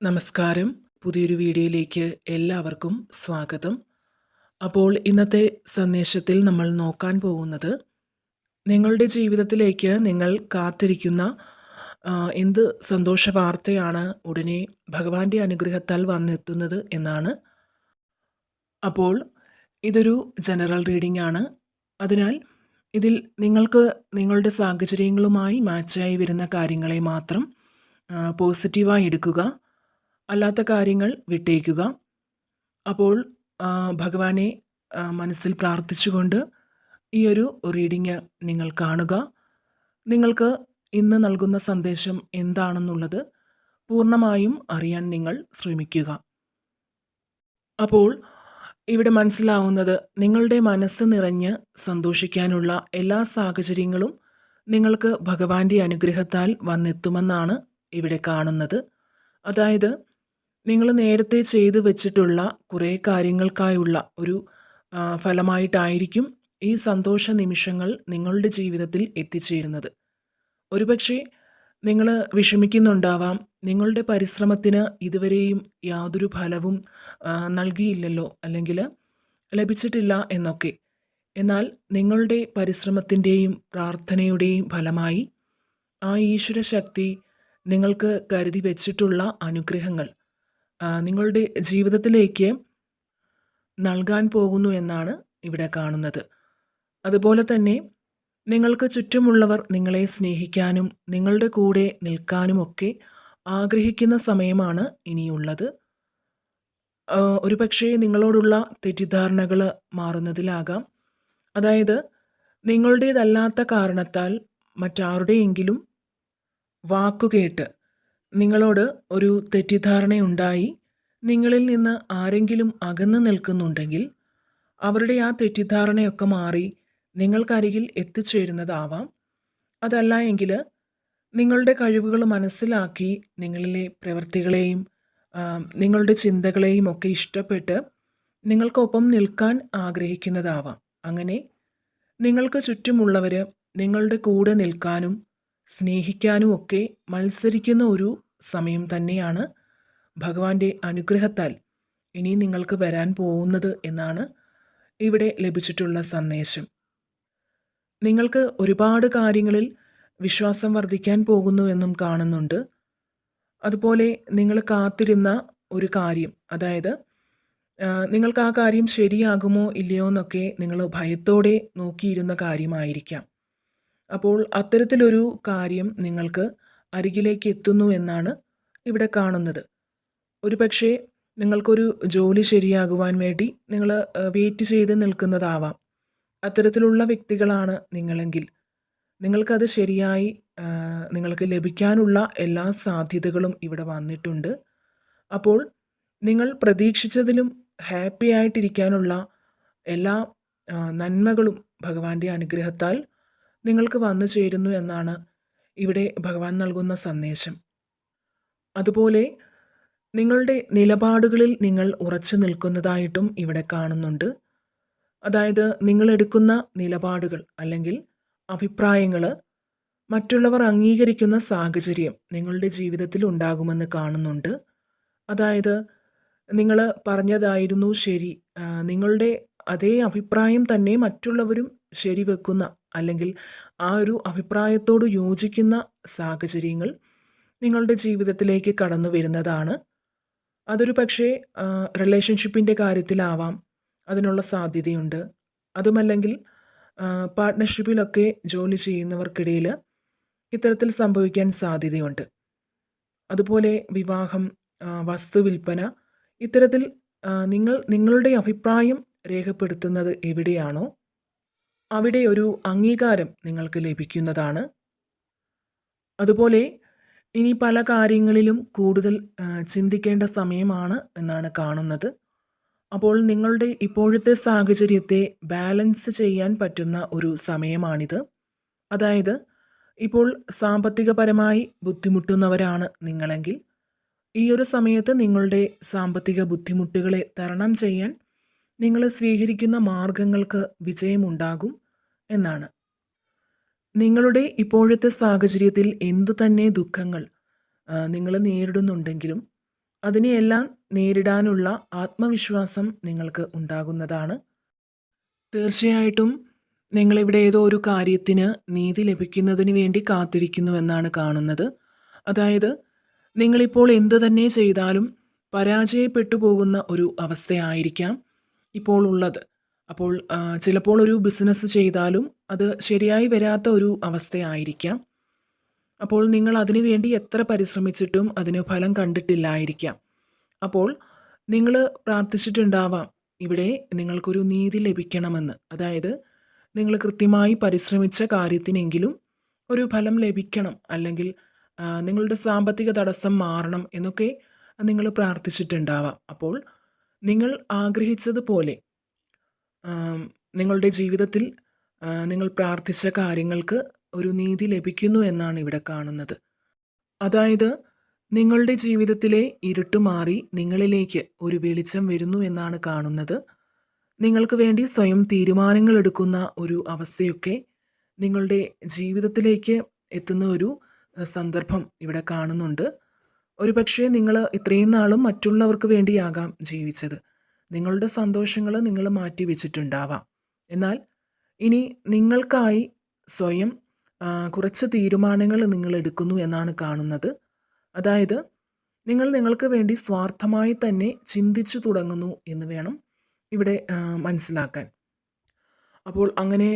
നമസ്കാരം. പുതിയൊരു വീഡിയോയിലേക്ക് എല്ലാവർക്കും സ്വാഗതം. അപ്പോൾ ഇന്നത്തെ സന്ദേശത്തിൽ നമ്മൾ നോക്കാൻ പോകുന്നത്, നിങ്ങളുടെ ജീവിതത്തിലേക്ക് നിങ്ങൾ കാത്തിരിക്കുന്ന എന്ത് സന്തോഷ വാർത്തയാണ് ഉടനെ ഭഗവാന്റെ അനുഗ്രഹത്താൽ വന്നെത്തുന്നത് എന്നാണ്. അപ്പോൾ ഇതൊരു ജനറൽ റീഡിംഗ് ആണ്. അതിനാൽ ഇതിൽ നിങ്ങൾക്ക് നിങ്ങളുടെ സാഹചര്യങ്ങളുമായി മാച്ചായി വരുന്ന കാര്യങ്ങളെ മാത്രം പോസിറ്റീവായി എടുക്കുക. അല്ലാത്ത കാര്യങ്ങൾ വിട്ടേക്കുക. അപ്പോൾ ഭഗവാനെ മനസ്സിൽ പ്രാർത്ഥിച്ചുകൊണ്ട് ഈ ഒരു റീഡിംഗ് നിങ്ങൾ കാണുക. നിങ്ങൾക്ക് ഇന്ന് നൽകുന്ന സന്ദേശം എന്താണെന്നുള്ളത് പൂർണ്ണമായും അറിയാൻ നിങ്ങൾ ശ്രമിക്കുക. അപ്പോൾ ഇവിടെ മനസ്സിലാവുന്നത്, നിങ്ങളുടെ മനസ്സ് നിറഞ്ഞ് സന്തോഷിക്കാനുള്ള എല്ലാ സാഹചര്യങ്ങളും നിങ്ങൾക്ക് ഭഗവാന്റെ അനുഗ്രഹത്താൽ വന്നെത്തുമെന്നാണ് ഇവിടെ കാണുന്നത്. അതായത് നിങ്ങൾ നേരത്തെ ചെയ്തു വെച്ചിട്ടുള്ള കുറേ കാര്യങ്ങൾക്കായുള്ള ഒരു ഫലമായിട്ടായിരിക്കും ഈ സന്തോഷ നിമിഷങ്ങൾ നിങ്ങളുടെ ജീവിതത്തിൽ എത്തിച്ചേരുന്നത്. ഒരുപക്ഷെ നിങ്ങൾ വിഷമിക്കുന്നുണ്ടാവാം, നിങ്ങളുടെ പരിശ്രമത്തിന് ഇതുവരെയും യാതൊരു ഫലവും നൽകിയില്ലല്ലോ, അല്ലെങ്കിൽ ലഭിച്ചിട്ടില്ല എന്നൊക്കെ. എന്നാൽ നിങ്ങളുടെ പരിശ്രമത്തിൻ്റെയും പ്രാർത്ഥനയുടെയും ഫലമായി ആ ഈശ്വര ശക്തി നിങ്ങൾക്ക് കരുതി വെച്ചിട്ടുള്ള അനുഗ്രഹങ്ങൾ നിങ്ങളുടെ ജീവിതത്തിലേക്ക് നൽകാൻ പോകുന്നു എന്നാണ് ഇവിടെ കാണുന്നത്. അതുപോലെ തന്നെ നിങ്ങൾക്ക് ചുറ്റുമുള്ളവർ നിങ്ങളെ സ്നേഹിക്കാനും നിങ്ങളുടെ കൂടെ നിൽക്കാനുമൊക്കെ ആഗ്രഹിക്കുന്ന സമയമാണ് ഇനിയുള്ളത്. ഒരുപക്ഷെ നിങ്ങളോടുള്ള തെറ്റിദ്ധാരണകൾ മാറുന്നതിലാകാം. അതായത് നിങ്ങളുടേതല്ലാത്ത കാരണത്താൽ മറ്റാരുടെയെങ്കിലും വാക്കുകേട്ട് നിങ്ങളോട് ഒരു തെറ്റിദ്ധാരണയുണ്ടായി നിങ്ങളിൽ നിന്ന് ആരെങ്കിലും അകന്നു നിൽക്കുന്നുണ്ടെങ്കിൽ അവരുടെ ആ തെറ്റിദ്ധാരണയൊക്കെ മാറി നിങ്ങൾക്കരികിൽ എത്തിച്ചേരുന്നതാവാം. അതല്ല എങ്കിൽ നിങ്ങളുടെ കഴിവുകൾ മനസ്സിലാക്കി നിങ്ങളിലെ പ്രവൃത്തികളെയും നിങ്ങളുടെ ചിന്തകളെയും ഒക്കെ ഇഷ്ടപ്പെട്ട് നിങ്ങൾക്കൊപ്പം നിൽക്കാൻ ആഗ്രഹിക്കുന്നതാവാം. അങ്ങനെ നിങ്ങൾക്ക് ചുറ്റുമുള്ളവർ നിങ്ങളുടെ കൂടെ നിൽക്കാനും സ്നേഹിക്കാനും ഒക്കെ മത്സരിക്കുന്ന ഒരു സമയം തന്നെയാണ് ഭഗവാന്റെ അനുഗ്രഹത്താൽ ഇനി നിങ്ങൾക്ക് വരാൻ പോകുന്നത് എന്നാണ് ഇവിടെ ലഭിച്ചിട്ടുള്ള സന്ദേശം. നിങ്ങൾക്ക് ഒരുപാട് കാര്യങ്ങളിൽ വിശ്വാസം വർദ്ധിക്കാൻ പോകുന്നുവെന്നും കാണുന്നുണ്ട്. അതുപോലെ നിങ്ങൾ കാത്തിരുന്ന ഒരു കാര്യം, അതായത് നിങ്ങൾക്ക് ആ കാര്യം ശരിയാകുമോ ഇല്ലയോ എന്നൊക്കെ നിങ്ങൾ ഭയത്തോടെ നോക്കിയിരുന്ന കാര്യമായിരിക്കാം. അപ്പോൾ അത്തരത്തിലൊരു കാര്യം നിങ്ങൾക്ക് അരികിലേക്ക് എത്തുന്നു എന്നാണ് ഇവിടെ കാണുന്നത്. ഒരുപക്ഷെ നിങ്ങൾക്കൊരു ജോലി ശരിയാകുവാൻ വേണ്ടി നിങ്ങൾ വെയിറ്റ് ചെയ്ത് നിൽക്കുന്നതാവാം. അത്തരത്തിലുള്ള വ്യക്തികളാണ് നിങ്ങളെങ്കിൽ നിങ്ങൾക്കത് ശരിയായി നിങ്ങൾക്ക് ലഭിക്കാനുള്ള എല്ലാ സാധ്യതകളും ഇവിടെ വന്നിട്ടുണ്ട്. അപ്പോൾ നിങ്ങൾ പ്രതീക്ഷിച്ചതിലും ഹാപ്പി ആയിട്ടിരിക്കാനുള്ള എല്ലാ നന്മകളും ഭഗവാന്റെ അനുഗ്രഹത്താൽ നിങ്ങൾക്ക് വന്നു ചേരുന്നു എന്നാണ് ഇവിടെ ഭഗവാൻ നൽകുന്ന സന്ദേശം. അതുപോലെ നിങ്ങളുടെ നിലപാടുകളിൽ നിങ്ങൾ ഉറച്ചു നിൽക്കുന്നതായിട്ടും ഇവിടെ കാണുന്നുണ്ട്. അതായത് നിങ്ങളെടുക്കുന്ന നിലപാടുകൾ അല്ലെങ്കിൽ അഭിപ്രായങ്ങൾ മറ്റുള്ളവർ അംഗീകരിക്കുന്ന സാഹചര്യം നിങ്ങളുടെ ജീവിതത്തിൽ ഉണ്ടാകുമെന്ന് കാണുന്നുണ്ട്. അതായത് നിങ്ങൾ പറഞ്ഞതായിരുന്നു ശരി, നിങ്ങളുടെ അതേ അഭിപ്രായം തന്നെ മറ്റുള്ളവരും ശരിവെക്കുന്ന അല്ലെങ്കിൽ ആ ഒരു അഭിപ്രായത്തോട് യോജിക്കുന്ന സാഹചര്യങ്ങൾ നിങ്ങളുടെ ജീവിതത്തിലേക്ക് കടന്നു വരുന്നതാണ്. അതൊരു പക്ഷേ റിലേഷൻഷിപ്പിൻ്റെ കാര്യത്തിലാവാം, അതിനുള്ള സാധ്യതയുണ്ട്. അതുമല്ലെങ്കിൽ പാർട്ട്ണർഷിപ്പിലൊക്കെ ജോലി ചെയ്യുന്നവർക്കിടയിൽ ഇത്തരത്തിൽ സംഭവിക്കാൻ സാധ്യതയുണ്ട്. അതുപോലെ വിവാഹം, വസ്തു വിൽപ്പന, ഇത്തരത്തിൽ നിങ്ങളുടെ അഭിപ്രായം രേഖപ്പെടുത്തുന്നത് എവിടെയാണോ അവിടെ ഒരു അംഗീകാരം നിങ്ങൾക്ക് ലഭിക്കുന്നതാണ്. അതുപോലെ ഇനി പല കാര്യങ്ങളിലും കൂടുതൽ ചിന്തിക്കേണ്ട സമയമാണ് എന്നാണ് കാണുന്നത്. അപ്പോൾ നിങ്ങളുടെ ഇപ്പോഴത്തെ സാഹചര്യത്തെ ബാലൻസ് ചെയ്യാൻ പറ്റുന്ന ഒരു സമയമാണിത്. അതായത് ഇപ്പോൾ സാമ്പത്തികപരമായി ബുദ്ധിമുട്ടുന്നവരാണ് നിങ്ങളെങ്കിൽ ഈ ഒരു സമയത്ത് നിങ്ങളുടെ സാമ്പത്തിക ബുദ്ധിമുട്ടുകളെ തരണം ചെയ്യാൻ നിങ്ങൾ സ്വീകരിക്കുന്ന മാർഗങ്ങൾക്ക് വിജയമുണ്ടാകും എന്നാണ്. നിങ്ങളുടെ ഇപ്പോഴത്തെ സാഹചര്യത്തിൽ എന്തു തന്നെ ദുഃഖങ്ങൾ നിങ്ങൾ നേരിടുന്നുണ്ടെങ്കിലും അതിനെയെല്ലാം നേരിടാനുള്ള ആത്മവിശ്വാസം നിങ്ങൾക്ക് ഉണ്ടാകുന്നതാണ്. തീർച്ചയായിട്ടും നിങ്ങളിവിടെ ഏതോ ഒരു കാര്യത്തിന് നീതി ലഭിക്കുന്നതിന് വേണ്ടി കാത്തിരിക്കുന്നുവെന്നാണ് കാണുന്നത്. അതായത് നിങ്ങളിപ്പോൾ എന്ത് തന്നെ ചെയ്താലും പരാജയപ്പെട്ടു പോകുന്ന ഒരു അവസ്ഥയായിരിക്കാം ഇപ്പോൾ ഉള്ളത്. അപ്പോൾ ചിലപ്പോൾ ഒരു ബിസിനസ് ചെയ്താലും അത് ശരിയായി വരാത്ത ഒരു അവസ്ഥയായിരിക്കാം. അപ്പോൾ നിങ്ങൾ അതിനു വേണ്ടി എത്ര പരിശ്രമിച്ചിട്ടും അതിന് ഫലം കണ്ടിട്ടില്ലായിരിക്കാം. അപ്പോൾ നിങ്ങൾ പ്രാർത്ഥിച്ചിട്ടുണ്ടാവാം ഇവിടെ നിങ്ങൾക്കൊരു നീതി ലഭിക്കണമെന്ന്. അതായത് നിങ്ങൾ കൃത്യമായി പരിശ്രമിച്ച കാര്യത്തിനെങ്കിലും ഒരു ഫലം ലഭിക്കണം, അല്ലെങ്കിൽ നിങ്ങളുടെ സാമ്പത്തിക തടസ്സം മാറണം എന്നൊക്കെ നിങ്ങൾ പ്രാർത്ഥിച്ചിട്ടുണ്ടാവാം. അപ്പോൾ നിങ്ങൾ ആഗ്രഹിച്ചതുപോലെ നിങ്ങളുടെ ജീവിതത്തിൽ നിങ്ങൾ പ്രാർത്ഥിച്ച കാര്യങ്ങൾക്ക് ഒരു നീതി ലഭിക്കുന്നു എന്നാണ് ഇവിടെ കാണുന്നത്. അതായത് നിങ്ങളുടെ ജീവിതത്തിലെ ഇരുട്ട് മാറി നിങ്ങളിലേക്ക് ഒരു വെളിച്ചം വരുന്നു എന്നാണ് കാണുന്നത്. നിങ്ങൾക്ക് വേണ്ടി സ്വയം തീരുമാനങ്ങൾ എടുക്കുന്ന ഒരു അവസ്ഥയൊക്കെ നിങ്ങളുടെ ജീവിതത്തിലേക്ക് എത്തുന്ന ഒരു സന്ദർഭം ഇവിടെ കാണുന്നുണ്ട്. ഒരുപക്ഷെ നിങ്ങൾ ഇത്രയും നാളും മറ്റുള്ളവർക്ക് വേണ്ടിയാകാം ജീവിച്ചത്. നിങ്ങളുടെ സന്തോഷങ്ങൾ നിങ്ങൾ മാറ്റിവെച്ചിട്ടുണ്ടാവാം. എന്നാൽ ഇനി നിങ്ങൾക്കായി സ്വയം കുറച്ച് തീരുമാനങ്ങൾ നിങ്ങൾ എടുക്കുന്നു എന്നാണ് കാണുന്നത്. അതായത് നിങ്ങൾ നിങ്ങൾക്ക് വേണ്ടി സ്വാർത്ഥമായി തന്നെ ചിന്തിച്ചു തുടങ്ങുന്നു എന്ന് വേണം ഇവിടെ മനസ്സിലാക്കാൻ. അപ്പോൾ അങ്ങനെ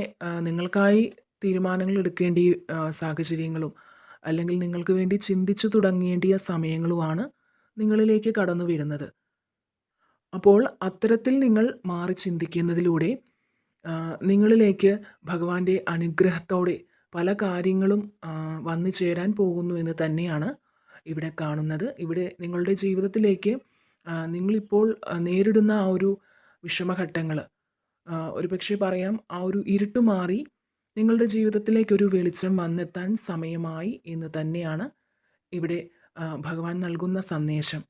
നിങ്ങൾക്കായി തീരുമാനങ്ങൾ എടുക്കേണ്ട സാഹചര്യങ്ങളും അല്ലെങ്കിൽ നിങ്ങൾക്ക് വേണ്ടി ചിന്തിച്ചു തുടങ്ങേണ്ടിയ സമയങ്ങളുമാണ് നിങ്ങളിലേക്ക് കടന്നു വരുന്നത്. അപ്പോൾ അത്തരത്തിൽ നിങ്ങൾ മാറി ചിന്തിക്കുന്നതിലൂടെ നിങ്ങളിലേക്ക് ഭഗവാന്റെ അനുഗ്രഹത്തോടെ പല കാര്യങ്ങളും വന്നു ചേരാൻ പോകുന്നു എന്ന് തന്നെയാണ് ഇവിടെ കാണുന്നത്. ഇവിടെ നിങ്ങളുടെ ജീവിതത്തിലേക്ക് നിങ്ങളിപ്പോൾ നേരിടുന്ന ആ ഒരു വിഷമഘട്ടങ്ങൾ, ഒരുപക്ഷെ പറയാം ആ ഒരു ഇരുട്ട് മാറി നിങ്ങളുടെ ജീവിതത്തിലേക്കൊരു വെളിച്ചം വന്നെത്താൻ സമയമായി എന്ന് തന്നെയാണ് ഇവിടെ ഭഗവാൻ നൽകുന്ന സന്ദേശം.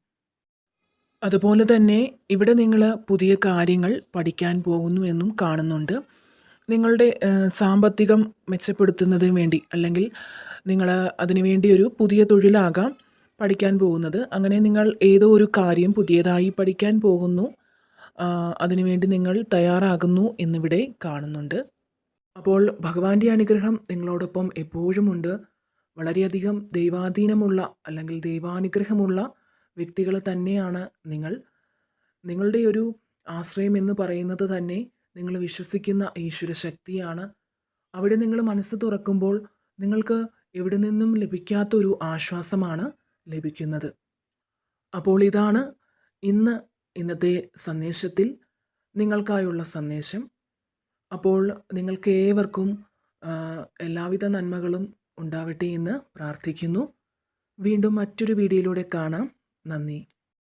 അതുപോലെ തന്നെ ഇവിടെ നിങ്ങൾ പുതിയ കാര്യങ്ങൾ പഠിക്കാൻ പോകുന്നു എന്നും കാണുന്നുണ്ട്. നിങ്ങളുടെ സാമ്പത്തികം മെച്ചപ്പെടുത്തുന്നതിന് വേണ്ടി, അല്ലെങ്കിൽ നിങ്ങൾ അതിനുവേണ്ടി ഒരു പുതിയ തൊഴിലാകാം പഠിക്കാൻ പോകുന്നത്. അങ്ങനെ നിങ്ങൾ ഏതോ ഒരു കാര്യം പുതിയതായി പഠിക്കാൻ പോകുന്നു, അതിനുവേണ്ടി നിങ്ങൾ തയ്യാറാകുന്നു എന്നിവിടെ കാണുന്നുണ്ട്. അപ്പോൾ ഭഗവാന്റെ അനുഗ്രഹം നിങ്ങളോടൊപ്പം എപ്പോഴുമുണ്ട്. വളരെയധികം ദൈവാധീനമുള്ള അല്ലെങ്കിൽ ദൈവാനുഗ്രഹമുള്ള വ്യക്തികൾ തന്നെയാണ് നിങ്ങൾ. നിങ്ങളുടെ ഒരു ആശ്രയം എന്ന് പറയുന്നത് തന്നെ നിങ്ങൾ വിശ്വസിക്കുന്ന ഈശ്വര ശക്തിയാണ്. അവിടെ നിങ്ങൾ മനസ്സ് തുറക്കുമ്പോൾ നിങ്ങൾക്ക് എവിടെ നിന്നും ലഭിക്കാത്തൊരു ആശ്വാസമാണ് ലഭിക്കുന്നത്. അപ്പോൾ ഇതാണ് ഇന്നത്തെ സന്ദേശത്തിൽ നിങ്ങൾക്കായുള്ള സന്ദേശം. അപ്പോൾ നിങ്ങൾക്ക് ഏവർക്കും എല്ലാവിധ നന്മകളും ഉണ്ടാവട്ടെ എന്ന് പ്രാർത്ഥിക്കുന്നു. വീണ്ടും മറ്റൊരു വീഡിയോയിലൂടെ കാണാം. നന്ദി.